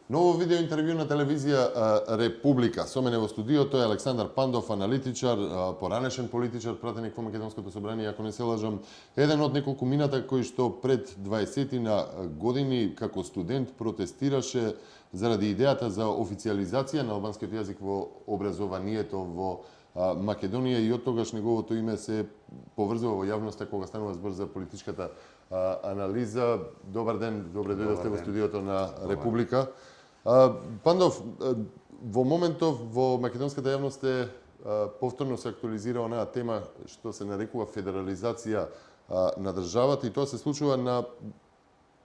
Ново видео интервју на телевизија Република. Со мене во студиото е Александар Пандов, аналитичар, поранешен политичар, пратеник во Македонското собрание, ако не се лажам, еден од неколку мината кој што пред 20 на години како студент протестираше заради идејата за официализација на албанскиот јазик во образованието во Македонија и од тогаш неговото име се поврзува во јавноста кога станува збор за политичката анализа. Добар ден, добре дојдовте во студиото на Република. Пандов, во моментов во македонската јавност повторно се актуализира онаа тема што се нарекува федерализација на државата и тоа се случува на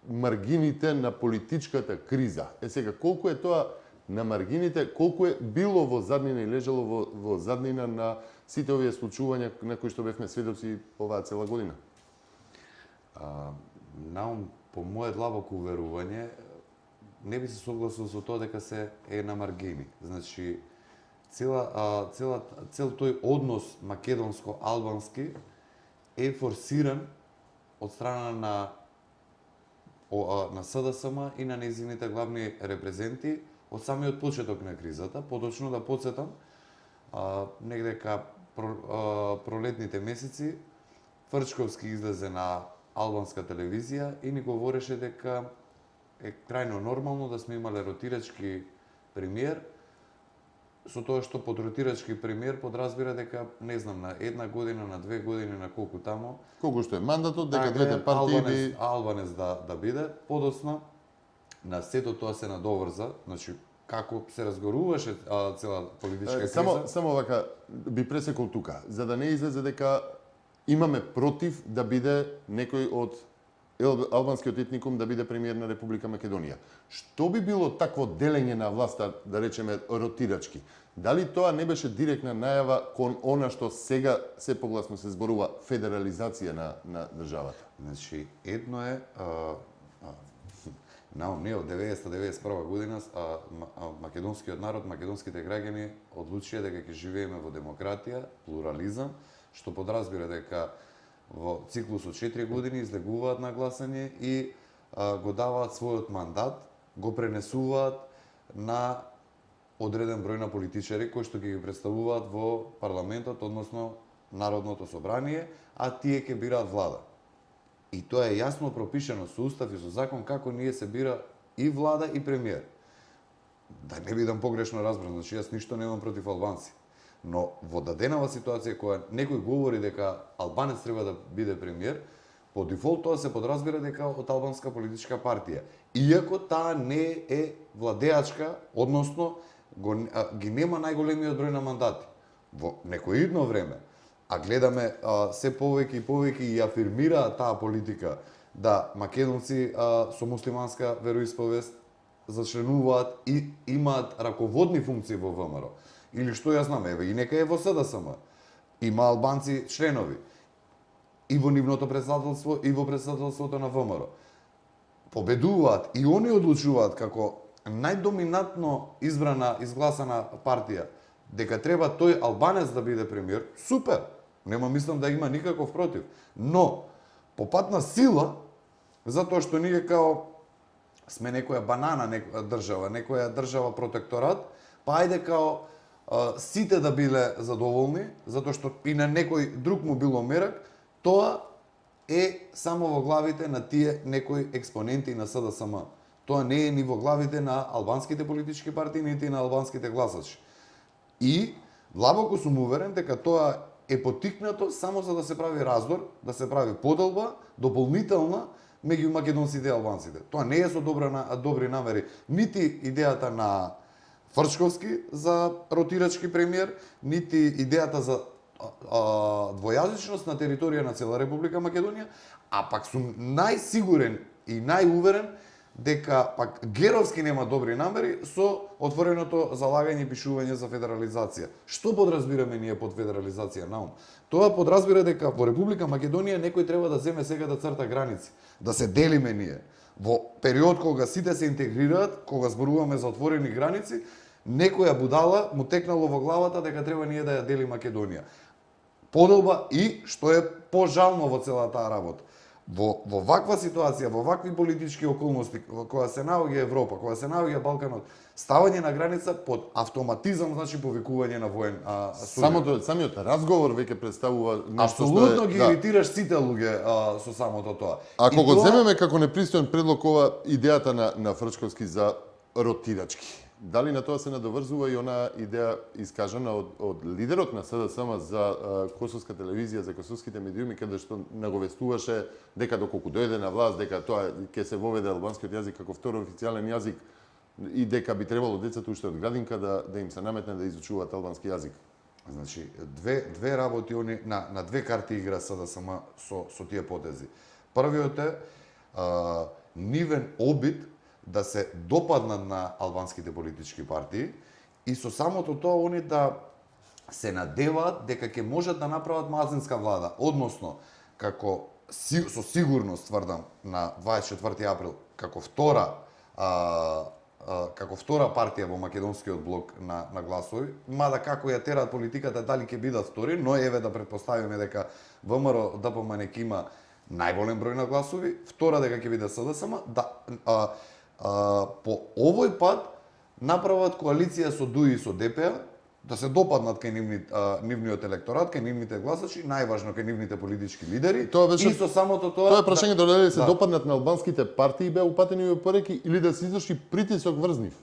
маргините на политичката криза. Сега, колку е тоа на маргините, колку е било во заднина и лежало во заднина на сите овие случувања на кои што бевме сведоци оваа цела година? Наум, по моје длабоко уверување, не би се согласил со тоа дека се е на маргини. Значи, цел тој однос македонско-албански е форсиран од страна на СДСМ и на нејзините главни репрезенти од самиот почеток на кризата. Поточно да подсетам, негде ка пролетните месеци, Фрчковски излезе на албанска телевизија и ни говореше дека е крајно нормално да сме имале ротирачки премиер, со тоа што под ротирачки премиер подразбира дека, не знам, на една година, на 2 години, на колку тамо, колку што е мандатот, дека двете партии би Албанец да биде. Подоцна на сето тоа се надоврза, значи како се разгоруваше цела политичка криза. Само вака би пресекол тука, за да не излезе дека имаме против да биде некој од албанскиот етникум да биде премиер на Република Македонија. Што би било такво делење на власта, да речеме, ротирачки? Дали тоа не беше директна најава кон она што сега се погласно се зборува федерализација на државата? Значи, едно е не од 1991 година македонскиот народ, македонските граѓани одлучија дека ќе живееме во демократија, плурализам, што подразбира дека во циклус од 4 години излегуваат на гласање и го даваат својот мандат, го пренесуваат на одреден број на политичари кои што ги представуваат во парламентот, односно Народното собрание, а тие ќе бираат влада. И тоа е јасно пропишано со устав и со закон како ние се бира и влада и премиер. Да не бидам погрешно разбран, значи јас ништо немам против албанци. Но во даденава ситуација која некој говори дека албанец треба да биде премиер, по дефолт тоа се подразбира дека од албанска политичка партија. Иако таа не е владеачка, односно ги нема најголемиот број на мандати. Во некој идно време, а гледаме се повеќе и повеќе и афирмираат таа политика да македонци со муслиманска вероисповест зачленуваат и имаат раководни функции во ВМРО. Или што ја знам, еве и нека е во СДСМ. Има албанци членови и во нивното претседателство и во претседателството на ВМРО. Победуваат и они одлучуваат како најдоминантно избрана, изгласана партија дека треба тој албанец да биде премиер. Супер. Нема мислам да има никаков против. Но по пат на сила, затоа што ние као сме некоја банана држава, некоја држава протекторат, па ајде као сите да биле задоволни, затоа што и на некој друг му било мерак, тоа е само во главите на тие некои експоненти на СДСМ. Тоа не е ни во главите на албанските политички партии, нити на албанските гласачи. И длабоко сум уверен дека тоа е поттикнато само за да се прави раздор, да се прави поделба, дополнителна меѓу македонците и албанците. Тоа не е со добри намери, нити идејата на Фрчковски за ротирачки премиер, нити идејата за двојазичност на територија на цела Република Македонија, а пак сум најсигурен и најуверен дека пак Геровски нема добри намери со отвореното залагање и пишување за федерализација. Што подразбираме ние под федерализација наум? Тоа подразбира дека во Република Македонија некој треба да земе сега да црта граници, да се делиме ние. Во период кога сите се интегрираат, кога зборуваме за отворени граници, некоја будала му текнало во главата дека треба ние да ја дели Македонија. Поделба и, што е пожално во целата таа работа, во ваква ситуација, во вакви политички околности, кога се наоѓа Европа, кога се наоѓа Балканот, ставање на граница под автоматизам значи повикување на воен судија. Самиот разговор веќе представува нешто Апсолутно ги иритираш сите луѓе со самото тоа. Ако го земеме како непристоен предлог ова идејата на Фрчковски за ротирачки, дали на тоа се надоврзува и она идеја искажана од лидерот на СДСМ за косовска телевизија, за косовските медиуми, каде што наговестуваше дека доколку дојде на власт, дека тоа ќе се воведе албанскиот јазик како втори официјален јазик и дека би требало децата уште од градинка да им се наметне да изучуваат албански јазик. Значи, две работи они на две карти игра СДСМ со тие потези. Првиот е нивен обид да се допаднат на албанските политички партии и со самото тоа они да се надеваат дека ќе можат да направат мазинска влада, односно како со сигурност тврдам на 24 април како втора партија во македонскиот блок на гласови, мада како ја тераат политиката дали ќе бидат втори, но еве да претпоставиме дека ВМРО ДПМН ќе има најголем број на гласови, втора дека ќе биде СДСМ, по овој пат направат коалиција со ДУИ и со ДПА, да се допаднат кај нивниот електорат, кај нивните гласачи, најважно кај нивните политички лидери. И со самото тоа... Тоа е прашање дали се допаднат на албанските партии, беа упатени пореки или да се изврши притисок врз нив?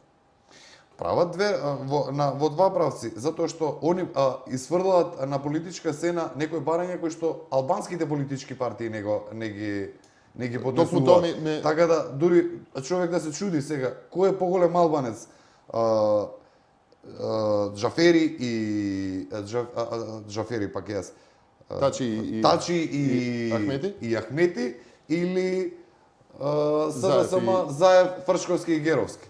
Прават во два правци, затоа што они изфрлаат на политичка сцена некои барања кои што албанските политички партии не ги поднесуваат. Така да дури човек да се чуди сега кој е поголем албанец, Джафери пак јас. Тачи и Ахмети или СДСМ Заев, Фрчковски и Геровски.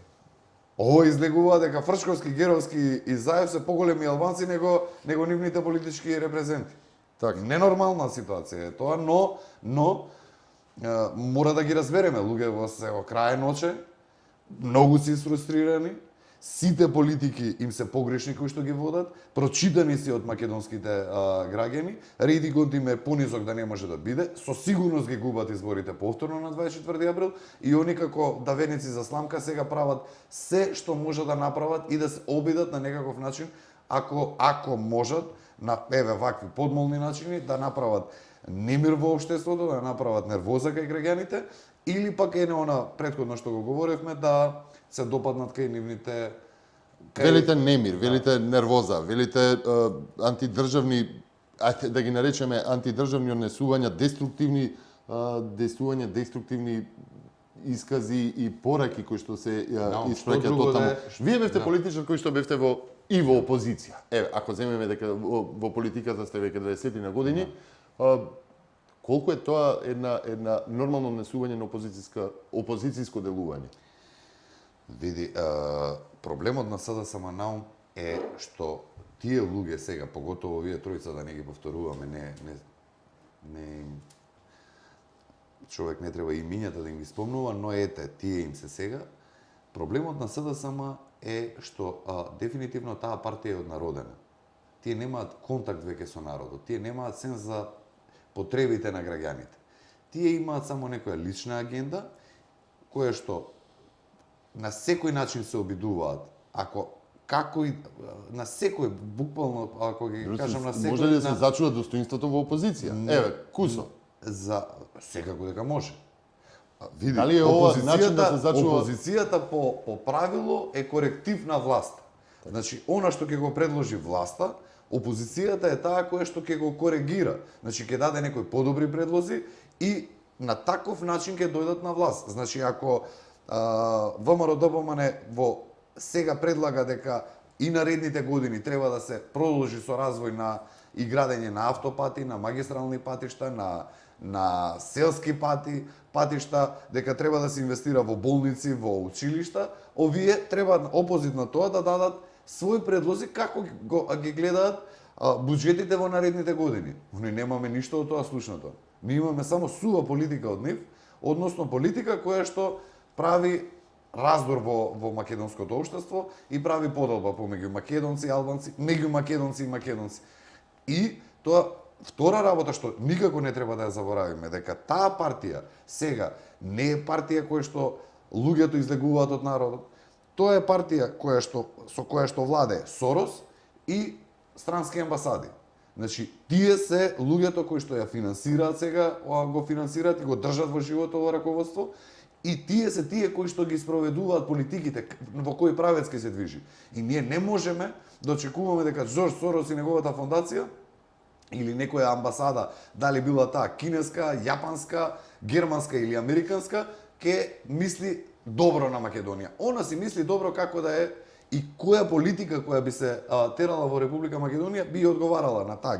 Ово излегува дека Фрчковски, Геровски и Заев се поголеми албанци него нивните политички репрезенти. Така. Ненормална ситуација е тоа, но мора да ги разбереме, луѓе во крај ноќе, многу се изфрустрирани, сите политики им се погрешни кои што ги водат, прочитани си од македонските граѓани, рейтингот им е понизок да не може да биде, со сигурност ги губат изборите повторно на 24 април и они како давеници за сламка сега прават се што може да направат и да се обидат на некаков начин, ако можат, на вакви подмолни начини, да направат немир во општеството, да направат нервоза кај граѓаните, или пак е она претходно што го говоревме, да се допаднат кај нивните... Велите немир, велите нервоза, велите антидржавни, да ги наречеме антидржавни однесувања, деструктивни действувања, деструктивни искази и пораки кои што се испраќаат од таму. Вие бевте политичар кој што бевте во опозиција. Еве, ако земеме дека во политиката сте веќе 20 на години, колку е тоа една нормално однесување на опозицијско делување? Види, проблемот на СДСМ наум е што тие луѓе сега, поготово вие тројца, да не ги повторуваме, човек не треба имињата да им ги спомнува, но ете, тие им се сега. Проблемот на СДСМ е што дефинитивно таа партија е однародена. Тие немаат контакт веќе со народот, тие немаат сенс за потребите на граѓаните. Тие имаат само некоја лична агенда, која што на секој начин се обидуваат, на секој, буквално, ако ги кажам на секој... Може ли да се зачува достоинството во опозиција? Еве, кусо. Секако дека може. Види, дали е ова начин да се зачува? Опозицијата по правило е коректив на власта. Значи, она што ќе го предложи власта, опозицијата е таа која што ќе го коригира. Значи, ќе даде некои подобри предлози и на таков начин ќе дојдат на власт. Значи, ако ВМРО ДПМН во сега предлага дека и наредните години треба да се продолжи со развој на и градење на автопати, на магистрални патишта, на селски патишта, дека треба да се инвестира во болници, во училишта, овие треба опозит на тоа да дадат своји предлози како ги гледаат буџетите во наредните години. Ние немаме ништо од тоа слушното. Ние имаме само сува политика од нив, односно политика која што прави раздор во македонското општество и прави поделба помеѓу македонци и албанци, меѓу македонци и македонци. И тоа втора работа што никако не треба да ја заборавиме, дека таа партија сега не е партија која што луѓето излегуваат од народот, тоа е партија со која што владее Сорос и странски амбасади. Значи, тие се луѓето кои што ја финансираат сега, го финансираат и го држат во живот ово раководство, и тие се тие кои што ги спроведуваат политиките во кој правец ќе се движи. И ние не можеме да очекуваме дека Жорж Сорос и неговата фондација или некоја амбасада, дали била таа кинеска, јапанска, германска или американска, ќе мисли добро на Македонија. Она си мисли добро како да е и која политика која би се терала во Република Македонија би одговарала на таа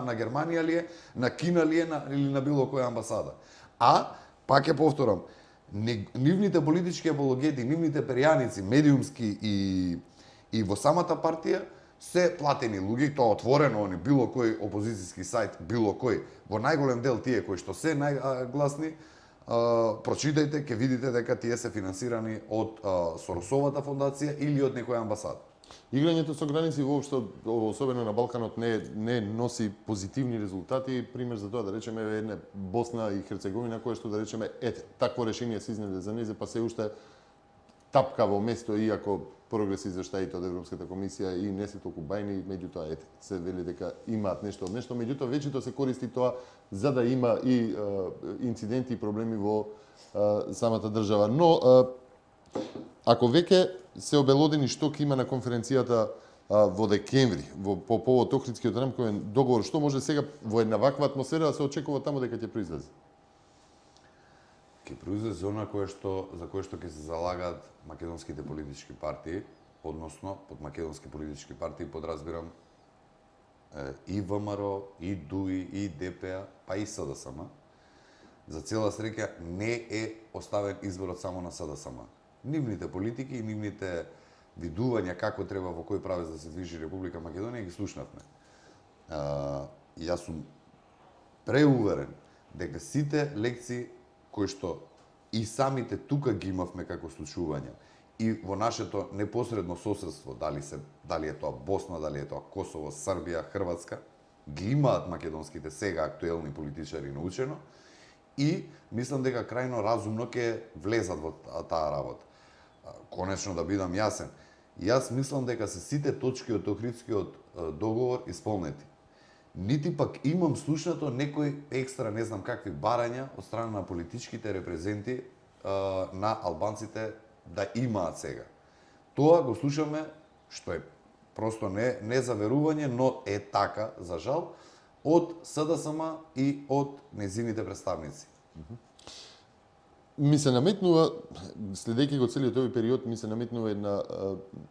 на Германија ли е, на Кина ли е, или на било која амбасада. А пак ќе повторам, нивните политички апологети, нивните перјаници, медиумски и во самата партија се платени луѓе, тоа отворено, они било кој опозицијски сајт, било кој, во најголем дел тие кои што се најгласни, прочитајте, ќе видите дека тие се финансирани од Соросовата фондација или од некоја амбасада. Играњето со граници воопшто, особено на Балканот, не носи позитивни резултати. Пример за тоа, да речеме, е една Босна и Херцеговина, која што, да речеме, такво решение се изнеде за незе, па се уште тапка во место, иако прогрес извештаите од Европската комисија и не се толку бајни, меѓутоа се вели дека имаат нешто, меѓутоа вечето се користи тоа за да има и инциденти и проблеми во самата држава. Но ако веќе се обелодени што ќе има на конференцијата во декември, по повод Охридскиот рамковен договор, што може сега во една ваква атмосфера да се очекува таму дека ќе произлезе? Ќе произлезе она за кое што ќе се залагаат македонските политички партии, односно под македонски политички партии подразбирам и ВМРО, и ДУИ, и ДПА, па и СДСМ. За цела среќа не е оставен изборот само на СДСМ. Нивните политики и нивните видувања како треба во кој правец да се движи Република Македонија ги слушнавме. Јас сум преуверен дека сите лекции кои што и самите тука ги имавме како случувања и во нашето непосредно соседство, дали е тоа Босна, дали е тоа Косово, Србија, Хрватска, ги имаат македонските сега актуелни политичари научено и мислам дека крајно разумно ќе влезат во таа работа. Конечно да бидам јасен, јас мислам дека се сите точки од Охридскиот договор исполнети. Нити пак имам слушнато некој екстра, не знам какви барања од страна на политичките репрезенти на албанците да имаат сега. Тоа го слушаме, што е просто не заверување, но е така, за жал, од СДСМ и од незините представници. Ми се наметнува, следејќи го целиот овој период, ми се наметнува една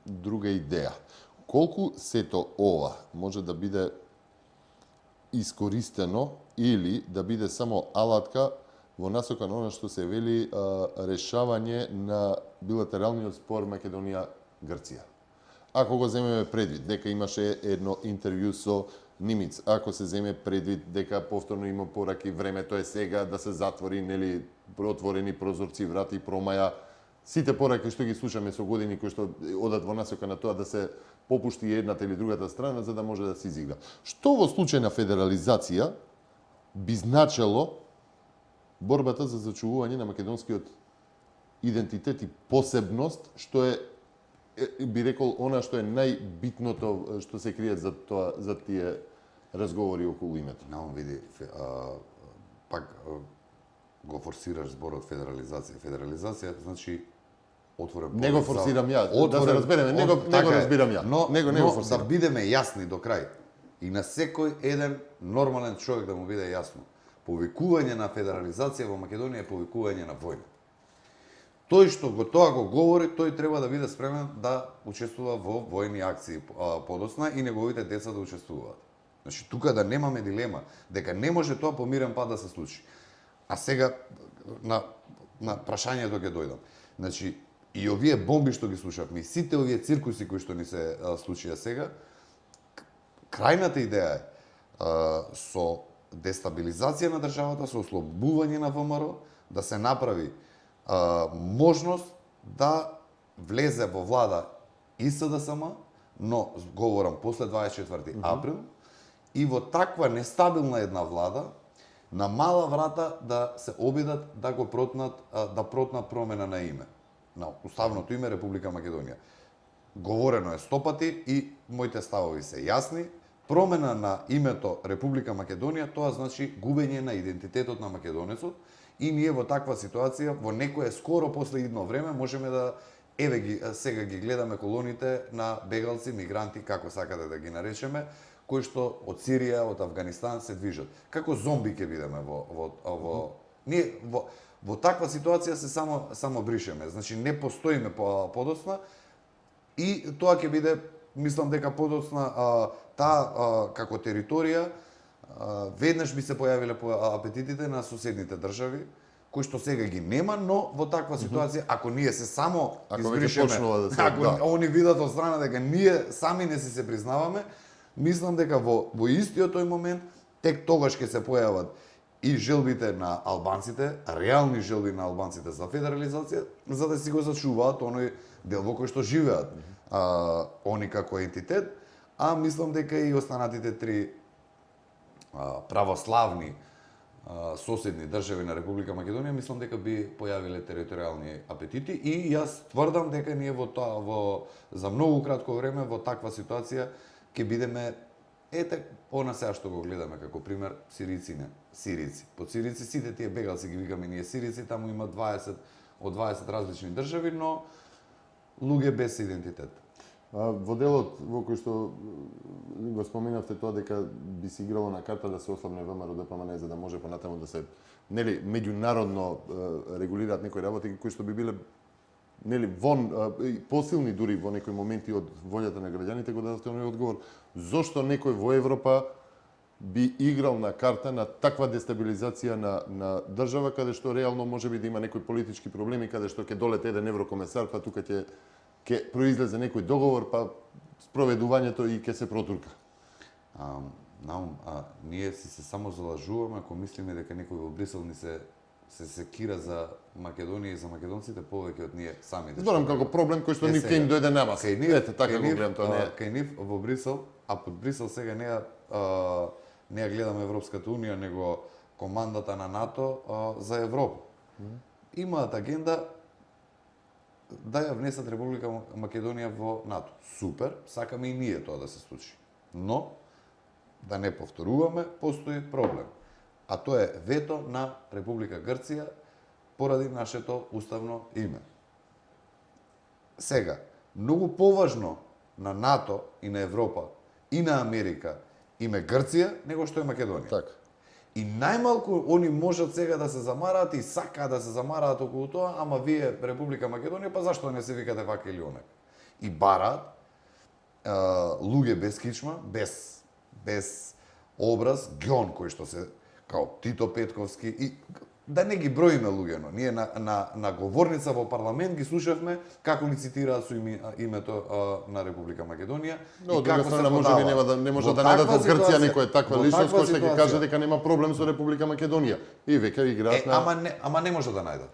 друга идеја. Колку сето ова може да биде искористено или да биде само алатка во насока на она што се вели решавање на билатералниот спор Македонија-Грција. Ако го земеме предвид дека имаше едно интервју со Нимиц, ако се земе предвид дека повторно има пораки, времето е сега да се затвори, нели, отворени прозорци, врати, промаја, сите пораки што ги слушаме со години кои што одат во насока на тоа да се попушти едната или другата страна за да може да се изигра. Што во случај на федерализација би значело борбата за зачувување на македонскиот идентитет и посебност, што е, би рекол, она што е најбитното што се крие за тие разговори околу името? Види, пак го форсираш зборот федерализација. Федерализација значи отворен Не го форсирам ја, да се разбереме, не го разбирам ја. Но го форсирам. Да бидеме јасни до крај. И на секој еден нормален човек да му биде јасно. Повикување на федерализација во Македонија е повикување на војна. Тој што тоа го говори, тој треба да биде спремен да учествува во војни акции подоцна и неговите деца да учествуваат. Значи тука да немаме дилема дека не може тоа по мирен пат да се случи. А сега на прашањето ќе дојдам. Значи и овие бомби што ги слушавме, и сите овие циркуси кои што ни се случија сега, крајната идеја е со дестабилизација на државата, со ослобување на ВМРО, да се направи можност да влезе во влада и СДСМ, но говорам после 24 април, и во таква нестабилна една влада, на мала врата да се обидат да го протнат, да протнат промена на име. На уставното име Република Македонија. Говорено е 100 пати и моите ставови се јасни. Промена на името Република Македонија, тоа значи губење на идентитетот на македонецот и ние во таква ситуација, во некое скоро последно време, можеме да сега ги гледаме колоните на бегалци, мигранти, како сакате да ги наречеме, кои што од Сирија, од Авганистан се движат. Како зомби ќе бидеме ние во таква ситуација се само бришеме. Значи не постоиме подоцна и тоа ќе биде, мислам дека подоцна таа како територија веднаш би се појавиле апетитите на соседните држави, кои што сега ги нема, но во таква ситуација, ако ние се само избришеме, ако они видат од страна дека ние сами не си се признаваме, мислам дека во истиот тој момент, тек тогаш ќе се појават и желбите на албанците, реални желби на албанците за федерализација, за да си го зачуваат оној дел во кој што живеат они како ентитет, а мислам дека и останатите три православни соседни држави на Република Македонија, мислам дека би појавиле територијални апетити и јас тврдам дека ние за многу кратко време во таква ситуација ќе бидеме она сега што го гледаме како пример сирици. Под сирици сите тие бегалци ги викаме ние сирици, таму има 20 различни држави, но луѓе без идентитет. Во делот во кој што го споменавте тоа дека би се играло на карта да се ослабне ВМРО ДПМН за да може понатаму да се меѓународно регулираат некои работи кои што би биле посилни дури во некои моменти од волјата на граѓаните, го дадовте оној одговор. Зошто некој во Европа би играл на карта на таква дестабилизација на држава каде што реално можеби да има некои политички проблеми, каде што ќе долете еден еврокомесар, па тука ќе произлезе некој договор, па спроведувањето и ќе се протурка. Ние се само залажуваме ако мислиме дека некој во Брисел ни се секира за Македонија и за македонците повеќе од ние самите. Зборам како проблем кој што ни ќе им дојде на вас. Ете, така го гледам тоа. Кај нив во Брисел, а под Брисел сега не ја гледаме Европската унија, него командата на НАТО за Европа. Имаат агенда да ја внесат Република Македонија во НАТО. Супер, сакаме и ние тоа да се случи. Но, да не повторуваме, постои проблем. А тоа е вето на Република Грција поради нашето уставно име. Сега, многу поважно на НАТО и на Европа и на Америка име Грција, него што е Македонија. Така. И најмалку они можат сега да се замараат и сакаат да се замараат околу тоа, ама вие Република Македонија, па зашто не се викате вака или онак? И бараат луѓе без кичма, без образ, гјон кој што се као Тито Петковски и да не ги броиме луѓено. Ние на говорница во парламент ги слушавме како ли цитираат со името на Република Македонија и како се подава. Не може да најдат во Грција некоја таква личност кој што ќе каже дека нема проблем со Република Македонија. И веќе играат на ама не може да најдат.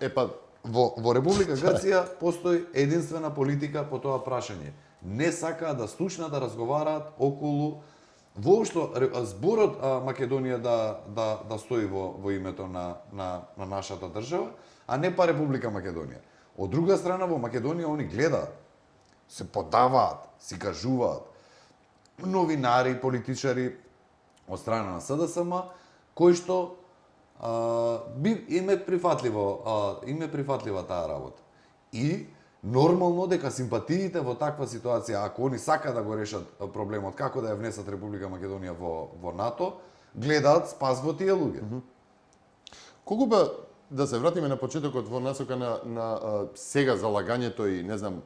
Во Република Грција постои единствена политика по тоа прашање. Не сакаат да слушнат, да разговараат околу воопшто зборот Македонија да стои во името на нашата држава, а не па Република Македонија. Од друга страна, во Македонија они гледаат, се подаваат, си кажуваат новинари, политичари од страна на СДСМ, кои што им е прифатлива таа работа. И нормално дека симпатиите во таква ситуација, ако они сака да го решат проблемот, како да ја внесат Република Македонија во НАТО, гледаат спас во тие луѓе. Колку да се вратиме на почетокот во насока на сега залагањето и не знам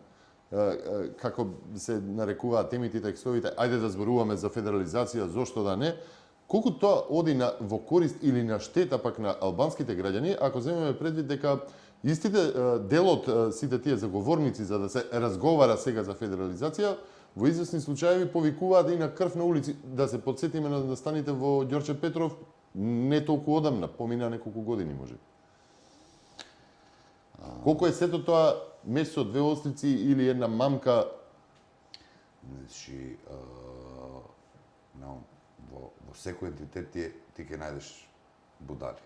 како се нарекуваат темите и текстовите, ајде да зборуваме за федерализација, зошто да не, колку тоа оди во корист или на штета пак на албанските граѓани, ако земеме предвид дека истите делот сите тие заговорници за да се разговара сега за федерализација, во известни случаи повикуваат и на крв на улици. Да се потсетиме на настаните во Ѓорче Петров не толку одамна, помина неколку години може. Колку е сето тоа меч со две ослици или една мамка? Значи, во секој ентитет ти ќе најдеш будали.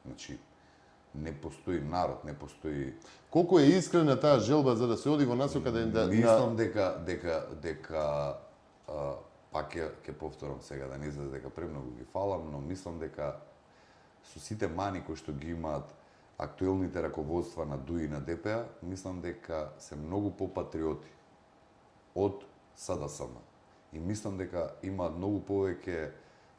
Значи, не постои народ, не постои. Колку е искрена таа желба за да се оди во насока Мислам дека пак ќе повторам сега да не излезе дека премногу ги фалам, но мислам дека со сите мани кои што ги имаат актуелните раководства на ДУИ и на ДПА, мислам дека се многу попатриоти од СДСМ. И мислам дека имаат многу повеќе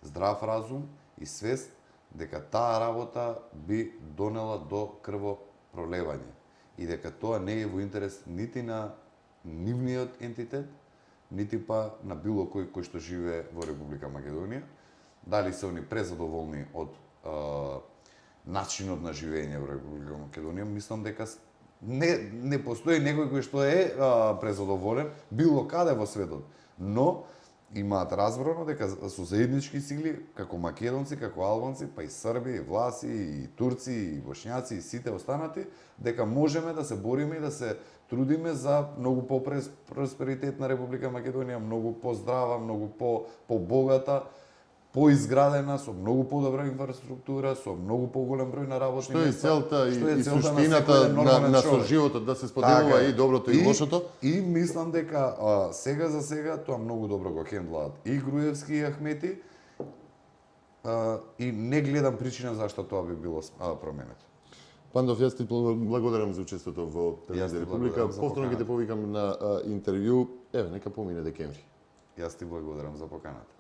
здрав разум и свест дека таа работа би донела до крвопролевање и дека тоа не е во интерес нити на нивниот ентитет, нити па на било кој што живее во Република Македонија. Дали се они презадоволни од начинот на живење во Република Македонија, мислам дека не постои некој кој што е презадоволен било каде во светот, но имаат разбрано дека со заеднички сили, како македонци, како албанци, па и срби, и власи, и турци, и бошњаци, и сите останати, дека можеме да се бориме и да се трудиме за многу по-просперитетна Република Македонија, многу по-здрава, многу по-богата, поизградена, со многу подобра инфраструктура, со многу поголем број на работни Што е места. целта Што е и целта суштината на човек. соживотот, да се споделува и доброто и лошото? И мислам дека сега за сега тоа многу добро го хендлаат и Груевски и Ахмети, и не гледам причина зашто тоа би било променето. Пандов, јас ти благодарам за учеството во Телевизија Република. благодарам за Повторно ќе те повикам на интервју. Еве, нека помине декември. Јас ти благодарам за поканата.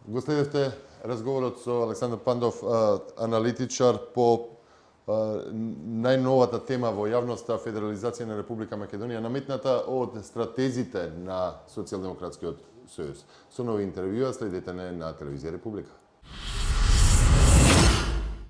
Го следевте разговорот со Александар Пандов, аналитичар по најновата тема во јавноста, федерализација на Република Македонија, наметната од стратезите на Социјалдемократскиот сојуз. Со нови интервјуа следете на Телевизија Република.